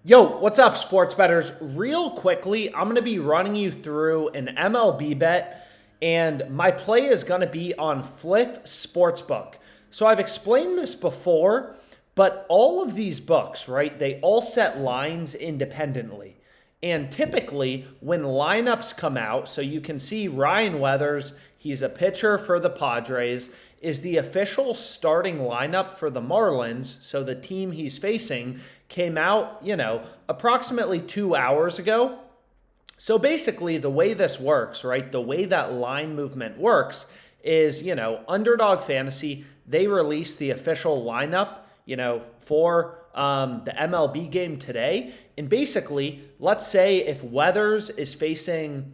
Yo, what's up, sports bettors? Real quickly, I'm going to be running you through an MLB bet, and my play is going to be on Flip Sportsbook. So I've explained this before, but all of these books, right, they all set lines independently. And typically, when lineups come out, so you can see Ryan Weathers, he's a pitcher for the Padres, is the official starting lineup for the Marlins. So the team he's facing came out, approximately 2 hours ago. So basically, the way this works, right, the way that line movement works is, Underdog Fantasy, they release the official lineup, for the MLB game today. And basically, let's say if Weathers is facing,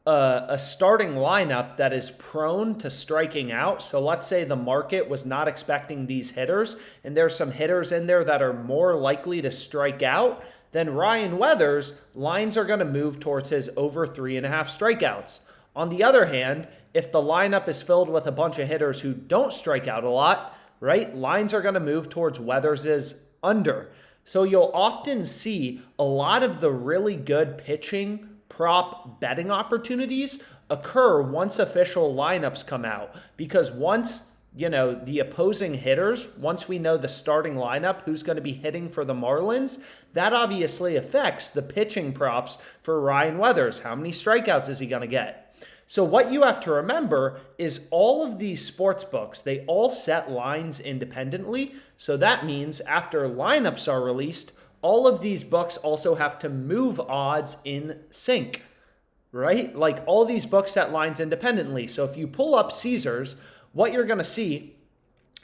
a starting lineup that is prone to striking out. So let's say the market was not expecting these hitters, and there's some hitters in there that are more likely to strike out. Then Ryan Weathers, lines are going to move towards his over 3.5 strikeouts. On the other hand, if the lineup is filled with a bunch of hitters who don't strike out a lot, right, lines are going to move towards Weathers' under. So you'll often see a lot of the really good pitching prop betting opportunities occur once official lineups come out, because once the opposing hitters, once we know the starting lineup, who's going to be hitting for the Marlins, that obviously affects the pitching props for Ryan Weathers. How many strikeouts is he going to get? So what you have to remember is all of these sports books, they all set lines independently. So that means after lineups are released, all of these books also have to move odds in sync, right? Like all these books set lines independently. So if you pull up Caesars, what you're going to see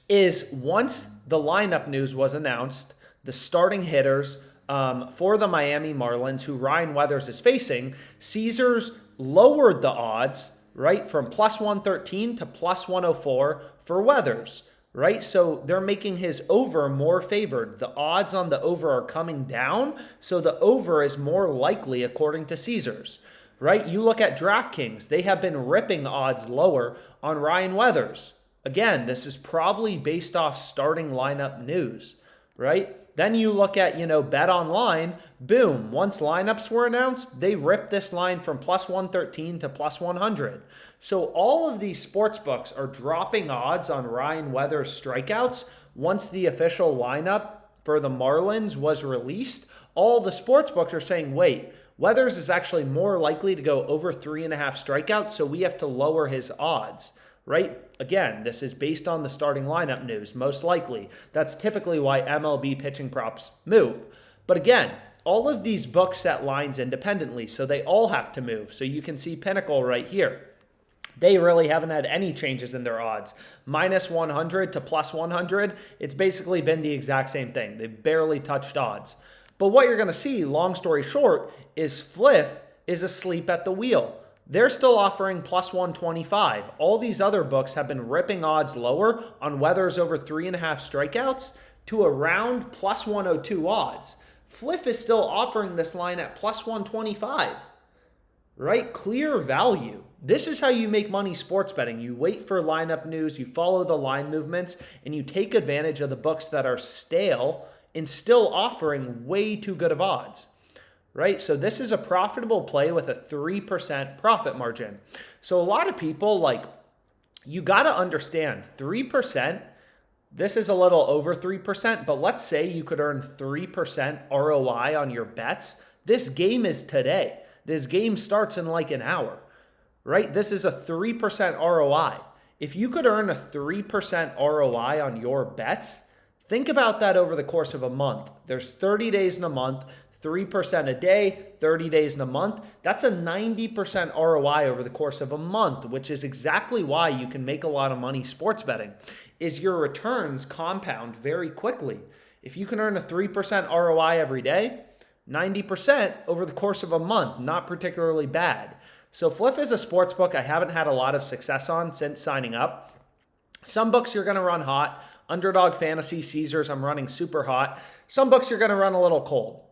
is once the lineup news was announced, the starting hitters for the Miami Marlins, who Ryan Weathers is facing, Caesars lowered the odds, right, from plus 113 to plus 104 for Weathers. Right? So they're making his over more favored. The odds on the over are coming down, so the over is more likely according to Caesars. Right? You look at DraftKings, they have been ripping odds lower on Ryan Weathers. Again, this is probably based off starting lineup news, right? Then you look at, Bet Online, boom, once lineups were announced, they ripped this line from plus 113 to plus 100. So all of these sports books are dropping odds on Ryan Weathers' strikeouts once the official lineup for the Marlins was released. All the sports books are saying, wait, Weathers is actually more likely to go over 3.5 strikeouts, so we have to lower his odds. Right? Again, this is based on the starting lineup news, most likely. That's typically why MLB pitching props move. But again, all of these books set lines independently, so they all have to move. So you can see Pinnacle right here. They really haven't had any changes in their odds. Minus 100 to plus 100, it's basically been the exact same thing. They've barely touched odds. But what you're going to see, long story short, is Flip is asleep at the wheel. They're still offering plus 125. All these other books have been ripping odds lower on Weathers over 3.5 strikeouts to around plus 102 odds. Flip is still offering this line at plus 125, right? Clear value. This is how you make money sports betting. You wait for lineup news, you follow the line movements, and you take advantage of the books that are stale and still offering way too good of odds. Right? So this is a profitable play with a 3% profit margin. So a lot of people, you got to understand 3%, this is a little over 3%, but let's say you could earn 3% ROI on your bets. This game is today. This game starts in like an hour, right? This is a 3% ROI. If you could earn a 3% ROI on your bets, think about that over the course of a month. There's 30 days in a month. 3% a day, 30 days in a month. That's a 90% ROI over the course of a month, which is exactly why you can make a lot of money sports betting, is your returns compound very quickly. If you can earn a 3% ROI every day, 90% over the course of a month, not particularly bad. So Flip is a sports book I haven't had a lot of success on since signing up. Some books you're going to run hot. Underdog Fantasy, Caesars, I'm running super hot. Some books you're going to run a little cold.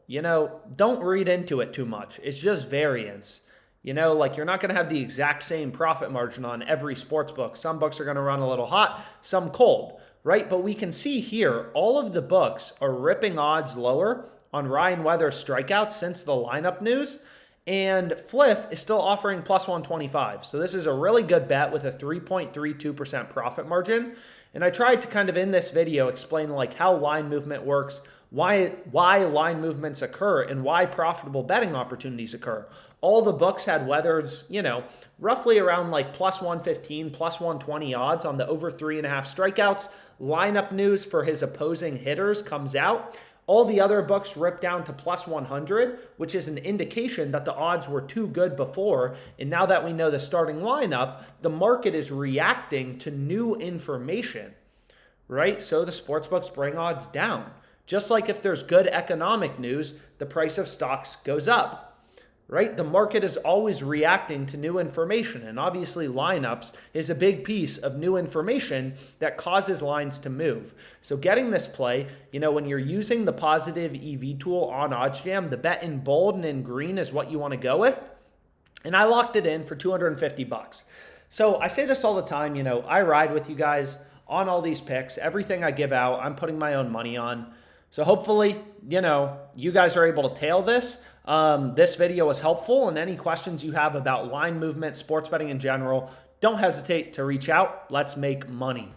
Don't read into it too much. It's just variance. You're not going to have the exact same profit margin on every sports book. Some books are going to run a little hot, some cold, right? But we can see here, all of the books are ripping odds lower on Ryan Weather's strikeouts since the lineup news. And Fliff is still offering plus 125. So this is a really good bet with a 3.32% profit margin. And I tried to kind of in this video explain like how line movement works, why line movements occur, and why profitable betting opportunities occur. All the books had Weather's, roughly around like plus 115, plus 120 odds on the over 3.5 strikeouts. Lineup news for his opposing hitters comes out. All the other books ripped down to plus 100, which is an indication that the odds were too good before. And now that we know the starting lineup, the market is reacting to new information, right? So the sportsbooks bring odds down. Just like if there's good economic news, the price of stocks goes up. Right? The market is always reacting to new information, and obviously lineups is a big piece of new information that causes lines to move. So getting this play, when you're using the positive EV tool on OddsJam, the bet in bold and in green is what you want to go with. And I locked it in for $250. So I say this all the time, I ride with you guys on all these picks. Everything I give out, I'm putting my own money on. So hopefully, you guys are able to tail this. This video was helpful, and any questions you have about line movement, sports betting in general, don't hesitate to reach out. Let's make money.